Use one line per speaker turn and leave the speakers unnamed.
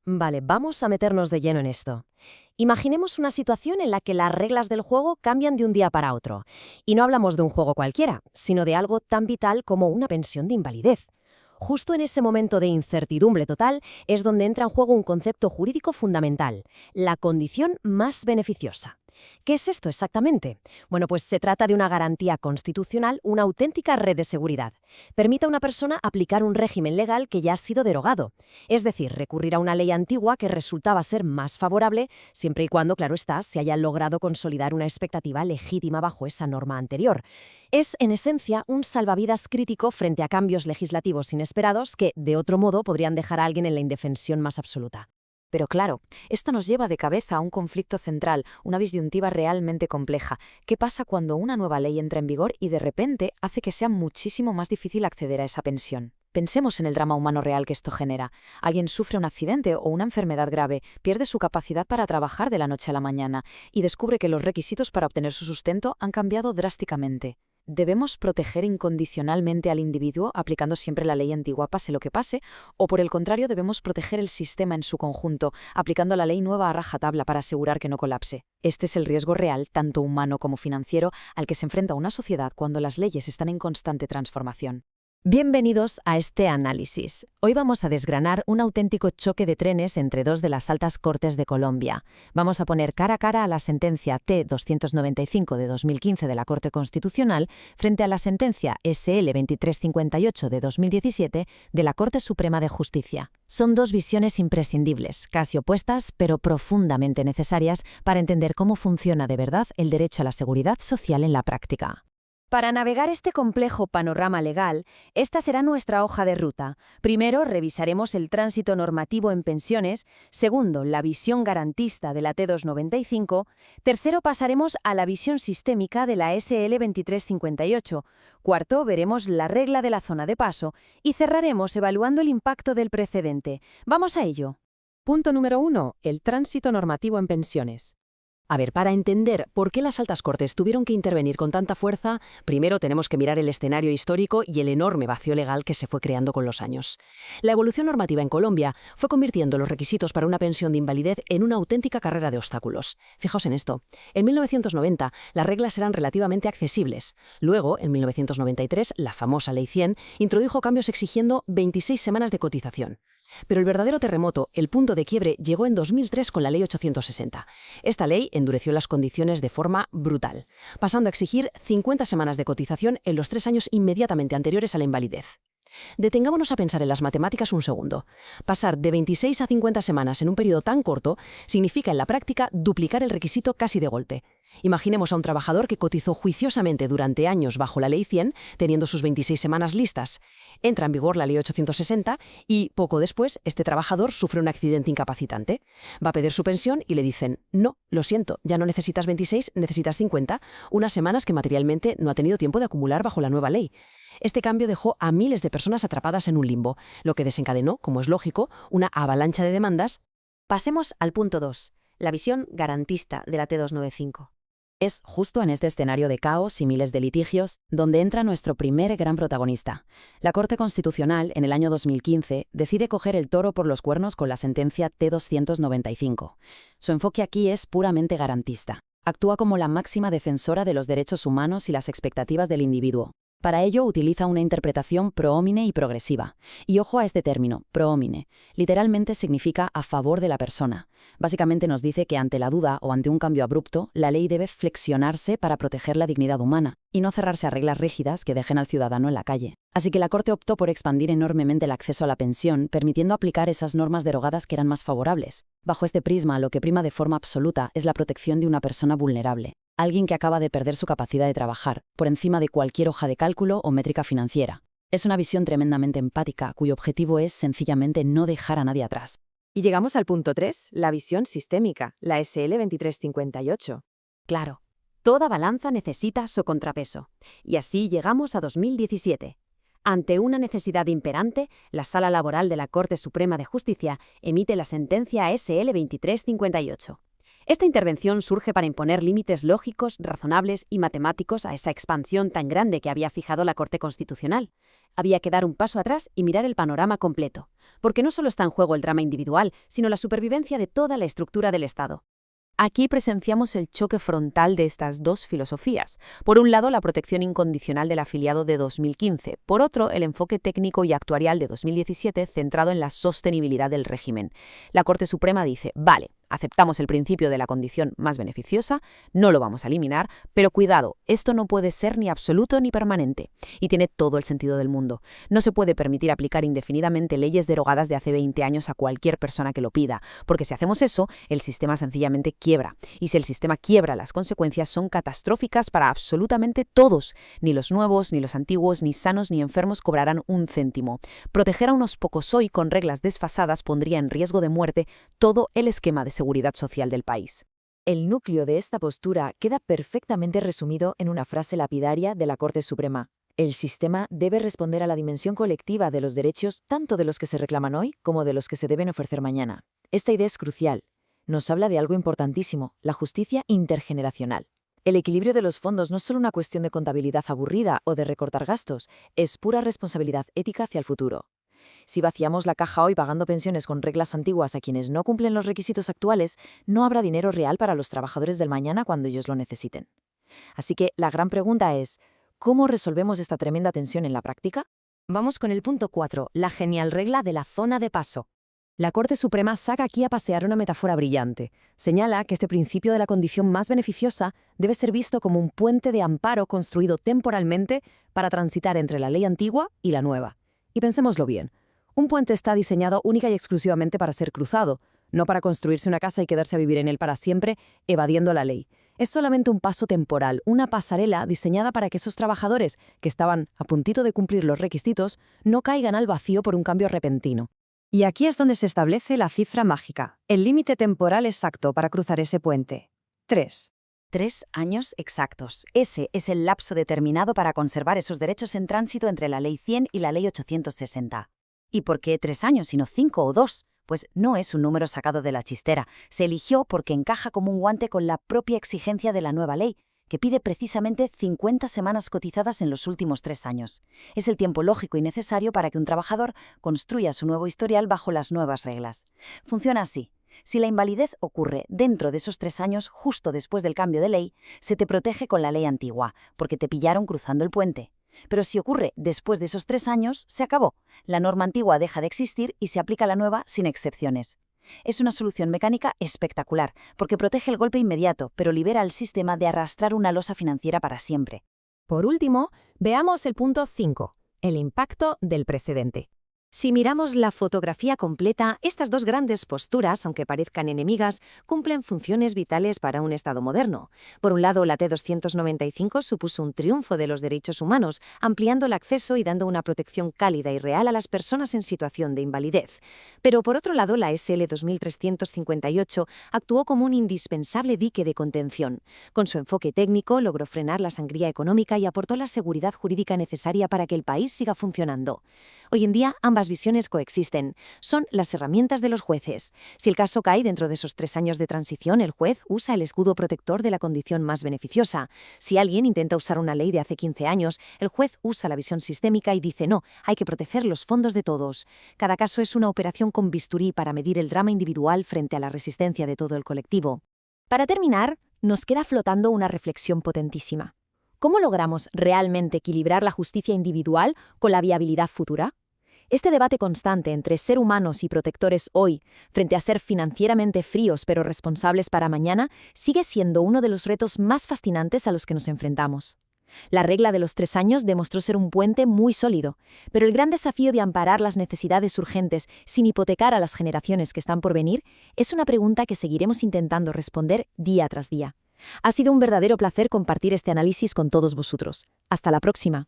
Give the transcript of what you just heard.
Vale, vamos a meternos de lleno en esto. Imaginemos una situación en la que las reglas del juego cambian de un día para otro. Y no hablamos de un juego cualquiera, sino de algo tan vital como una pensión de invalidez. Justo en ese momento de incertidumbre total es donde entra en juego un concepto jurídico fundamental, la condición más beneficiosa. ¿Qué es esto exactamente? Bueno, pues se trata de una garantía constitucional, una auténtica red de seguridad. Permite a una persona aplicar un régimen legal que ya ha sido derogado, es decir, recurrir a una ley antigua que resultaba ser más favorable siempre y cuando, claro está, se haya logrado consolidar una expectativa legítima bajo esa norma anterior. Es, en esencia, un salvavidas crítico frente a cambios legislativos inesperados que, de otro modo, podrían dejar a alguien en la indefensión más absoluta.
Pero claro, esto nos lleva de cabeza a un conflicto central, una disyuntiva realmente compleja. ¿Qué pasa cuando una nueva ley entra en vigor y de repente hace que sea muchísimo más difícil acceder a esa pensión? Pensemos en el drama humano real que esto genera. Alguien sufre un accidente o una enfermedad grave, pierde su capacidad para trabajar de la noche a la mañana y descubre que los requisitos para obtener su sustento han cambiado drásticamente. ¿Debemos proteger incondicionalmente al individuo aplicando siempre la ley antigua pase lo que pase? ¿O por el contrario debemos proteger el sistema en su conjunto, aplicando la ley nueva a rajatabla para asegurar que no colapse? Este es el riesgo real, tanto humano como financiero, al que se enfrenta una sociedad cuando las leyes están en constante transformación.
Bienvenidos a este análisis. Hoy vamos a desgranar un auténtico choque de trenes entre dos de las altas cortes de Colombia. Vamos a poner cara a cara a la sentencia T-295 de 2015 de la Corte Constitucional frente a la sentencia SL-2358 de 2017 de la Corte Suprema de Justicia. Son dos visiones imprescindibles, casi opuestas, pero profundamente necesarias para entender cómo funciona de verdad el derecho a la seguridad social en la práctica. Para navegar este complejo panorama legal, esta será nuestra hoja de ruta. Primero, revisaremos el tránsito normativo en pensiones. Segundo, la visión garantista de la T295. Tercero, pasaremos a la visión sistémica de la SL2358. Cuarto, veremos la regla de la zona de paso. Y cerraremos evaluando el impacto del precedente. ¡Vamos a ello!
Punto número 1. El tránsito normativo en pensiones. A ver, para entender por qué las altas cortes tuvieron que intervenir con tanta fuerza, primero tenemos que mirar el escenario histórico y el enorme vacío legal que se fue creando con los años. La evolución normativa en Colombia fue convirtiendo los requisitos para una pensión de invalidez en una auténtica carrera de obstáculos. Fijaos en esto. En 1990, las reglas eran relativamente accesibles. Luego, en 1993, la famosa Ley 100 introdujo cambios exigiendo 26 semanas de cotización. Pero el verdadero terremoto, el punto de quiebre, llegó en 2003 con la Ley 860. Esta ley endureció las condiciones de forma brutal, pasando a exigir 50 semanas de cotización en los 3 años inmediatamente anteriores a la invalidez. Detengámonos a pensar en las matemáticas un segundo. Pasar de 26 a 50 semanas en un periodo tan corto significa en la práctica duplicar el requisito casi de golpe. Imaginemos a un trabajador que cotizó juiciosamente durante años bajo la Ley 100, teniendo sus 26 semanas listas. Entra en vigor la Ley 860 y, poco después, este trabajador sufre un accidente incapacitante. Va a pedir su pensión y le dicen, no, lo siento, ya no necesitas 26, necesitas 50, unas semanas que materialmente no ha tenido tiempo de acumular bajo la nueva ley. Este cambio dejó a miles de personas atrapadas en un limbo, lo que desencadenó, como es lógico, una avalancha de demandas.
Pasemos al punto 2, la visión garantista de la T295.
Es justo en este escenario de caos y miles de litigios donde entra nuestro primer gran protagonista. La Corte Constitucional, en el año 2015, decide coger el toro por los cuernos con la sentencia T295. Su enfoque aquí es puramente garantista. Actúa como la máxima defensora de los derechos humanos y las expectativas del individuo. Para ello utiliza una interpretación prohomine y progresiva. Y ojo a este término, prohomine. Literalmente significa a favor de la persona. Básicamente nos dice que ante la duda o ante un cambio abrupto, la ley debe flexionarse para proteger la dignidad humana y no cerrarse a reglas rígidas que dejen al ciudadano en la calle. Así que la Corte optó por expandir enormemente el acceso a la pensión, permitiendo aplicar esas normas derogadas que eran más favorables. Bajo este prisma, lo que prima de forma absoluta es la protección de una persona vulnerable. Alguien que acaba de perder su capacidad de trabajar, por encima de cualquier hoja de cálculo o métrica financiera. Es una visión tremendamente empática, cuyo objetivo es sencillamente no dejar a nadie atrás.
Y llegamos al punto 3, la visión sistémica, la SL2358.
Claro, toda balanza necesita su contrapeso. Y así llegamos a 2017. Ante una necesidad imperante, la Sala Laboral de la Corte Suprema de Justicia emite la sentencia SL2358. Esta intervención surge para imponer límites lógicos, razonables y matemáticos a esa expansión tan grande que había fijado la Corte Constitucional.
Había que dar un paso atrás y mirar el panorama completo, porque no solo está en juego el drama individual, sino la supervivencia de toda la estructura del Estado.
Aquí presenciamos el choque frontal de estas dos filosofías. Por un lado, la protección incondicional del afiliado de 2015. Por otro, el enfoque técnico y actuarial de 2017 centrado en la sostenibilidad del régimen. La Corte Suprema dice, vale, aceptamos el principio de la condición más beneficiosa, no lo vamos a eliminar, pero cuidado, esto no puede ser ni absoluto ni permanente. Y tiene todo el sentido del mundo. No se puede permitir aplicar indefinidamente leyes derogadas de hace 20 años a cualquier persona que lo pida, porque si hacemos eso, el sistema sencillamente quiebra. Y si el sistema quiebra, las consecuencias son catastróficas para absolutamente todos. Ni los nuevos, ni los antiguos, ni sanos ni enfermos cobrarán un céntimo. Proteger a unos pocos hoy con reglas desfasadas pondría en riesgo de muerte todo el esquema de seguridad social del país.
El núcleo de esta postura queda perfectamente resumido en una frase lapidaria de la Corte Suprema. El sistema debe responder a la dimensión colectiva de los derechos, tanto de los que se reclaman hoy como de los que se deben ofrecer mañana. Esta idea es crucial. Nos habla de algo importantísimo, la justicia intergeneracional. El equilibrio de los fondos no es solo una cuestión de contabilidad aburrida o de recortar gastos, es pura responsabilidad ética hacia el futuro. Si vaciamos la caja hoy pagando pensiones con reglas antiguas a quienes no cumplen los requisitos actuales, no habrá dinero real para los trabajadores del mañana cuando ellos lo necesiten. Así que la gran pregunta es, ¿cómo resolvemos esta tremenda tensión en la práctica?
Vamos con el punto 4, la genial regla de la zona de paso. La Corte Suprema saca aquí a pasear una metáfora brillante. Señala que este principio de la condición más beneficiosa debe ser visto como un puente de amparo construido temporalmente para transitar entre la ley antigua y la nueva. Y pensémoslo bien. Un puente está diseñado única y exclusivamente para ser cruzado, no para construirse una casa y quedarse a vivir en él para siempre, evadiendo la ley. Es solamente un paso temporal, una pasarela diseñada para que esos trabajadores, que estaban a puntito de cumplir los requisitos, no caigan al vacío por un cambio repentino. Y aquí es donde se establece la cifra mágica, el límite temporal exacto para cruzar ese puente. 3.
3 años exactos. Ese es el lapso determinado para conservar esos derechos en tránsito entre la Ley 100 y la Ley 860. ¿Y por qué 3 años y no 5 o 2? Pues no es un número sacado de la chistera. Se eligió porque encaja como un guante con la propia exigencia de la nueva ley, que pide precisamente 50 semanas cotizadas en los últimos 3 años. Es el tiempo lógico y necesario para que un trabajador construya su nuevo historial bajo las nuevas reglas. Funciona así. Si la invalidez ocurre dentro de esos 3 años, justo después del cambio de ley, se te protege con la ley antigua, porque te pillaron cruzando el puente. Pero si ocurre después de esos 3 años, se acabó. La norma antigua deja de existir y se aplica la nueva sin excepciones. Es una solución mecánica espectacular, porque protege el golpe inmediato, pero libera al sistema de arrastrar una losa financiera para siempre.
Por último, veamos el punto 5, el impacto del precedente. Si miramos la fotografía completa, estas dos grandes posturas, aunque parezcan enemigas, cumplen funciones vitales para un Estado moderno. Por un lado, la T295 supuso un triunfo de los derechos humanos, ampliando el acceso y dando una protección cálida y real a las personas en situación de invalidez. Pero por otro lado, la SL 2358 actuó como un indispensable dique de contención. Con su enfoque técnico, logró frenar la sangría económica y aportó la seguridad jurídica necesaria para que el país siga funcionando. Hoy en día, ambas visiones coexisten. Son las herramientas de los jueces. Si el caso cae dentro de esos 3 años de transición, el juez usa el escudo protector de la condición más beneficiosa. Si alguien intenta usar una ley de hace 15 años, el juez usa la visión sistémica y dice no, hay que proteger los fondos de todos. Cada caso es una operación con bisturí para medir el drama individual frente a la resistencia de todo el colectivo. Para terminar, nos queda flotando una reflexión potentísima. ¿Cómo logramos realmente equilibrar la justicia individual con la viabilidad futura? Este debate constante entre ser humanos y protectores hoy, frente a ser financieramente fríos pero responsables para mañana, sigue siendo uno de los retos más fascinantes a los que nos enfrentamos. La regla de los 3 años demostró ser un puente muy sólido, pero el gran desafío de amparar las necesidades urgentes sin hipotecar a las generaciones que están por venir es una pregunta que seguiremos intentando responder día tras día. Ha sido un verdadero placer compartir este análisis con todos vosotros. Hasta la próxima.